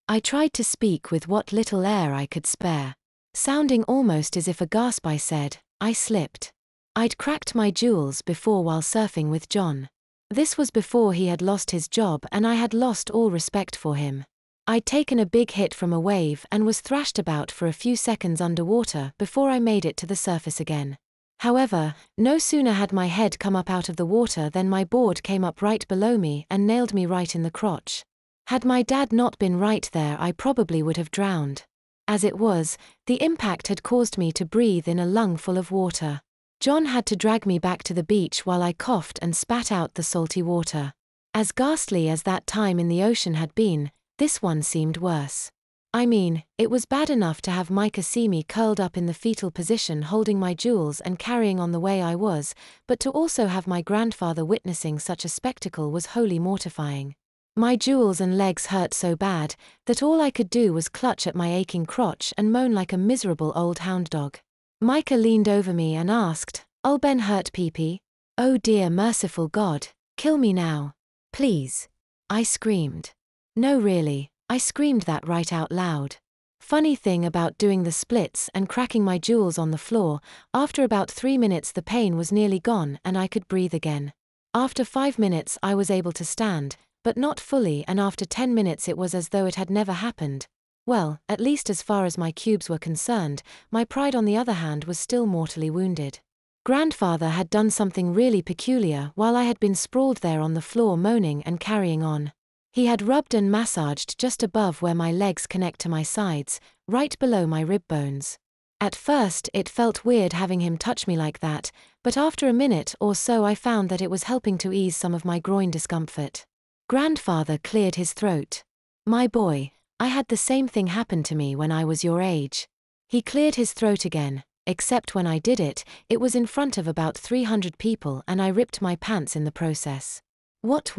I tried to speak with what little air I could spare. Sounding almost as if a gasp, I said, I slipped. I'd cracked my jewels before while surfing with John. This was before he had lost his job and I had lost all respect for him. I'd taken a big hit from a wave and was thrashed about for a few seconds underwater before I made it to the surface again. However, no sooner had my head come up out of the water than my board came up right below me and nailed me right in the crotch. Had my dad not been right there, I probably would have drowned. As it was, the impact had caused me to breathe in a lung full of water. John had to drag me back to the beach while I coughed and spat out the salty water. As ghastly as that time in the ocean had been, this one seemed worse. I mean, it was bad enough to have Micah see me curled up in the fetal position holding my jewels and carrying on the way I was, but to also have my grandfather witnessing such a spectacle was wholly mortifying. My jewels and legs hurt so bad that all I could do was clutch at my aching crotch and moan like a miserable old hound dog. Micah leaned over me and asked, "Alvin hurt peepee? Oh dear merciful God, kill me now. Please." I screamed. No really, I screamed that right out loud. Funny thing about doing the splits and cracking my jewels on the floor, after about 3 minutes the pain was nearly gone and I could breathe again. After 5 minutes I was able to stand, but not fully, and after 10 minutes it was as though it had never happened. Well, at least as far as my cubes were concerned. My pride on the other hand was still mortally wounded. Grandfather had done something really peculiar while I had been sprawled there on the floor moaning and carrying on. He had rubbed and massaged just above where my legs connect to my sides, right below my rib bones. At first it felt weird having him touch me like that, but after a minute or so I found that it was helping to ease some of my groin discomfort. Grandfather cleared his throat. "My boy, I had the same thing happen to me when I was your age." He cleared his throat again, except when I did it, it was in front of about 300 people and I ripped my pants in the process. What?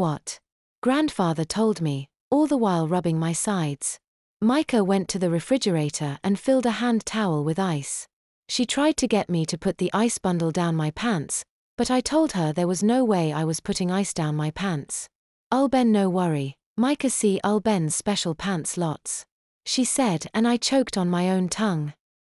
Grandfather told me, all the while rubbing my sides. Micah went to the refrigerator and filled a hand towel with ice. She tried to get me to put the ice bundle down my pants, but I told her there was no way I was putting ice down my pants. "Alben, no worry, Micah see Alben's special pants lots," she said, and I choked on my own tongue.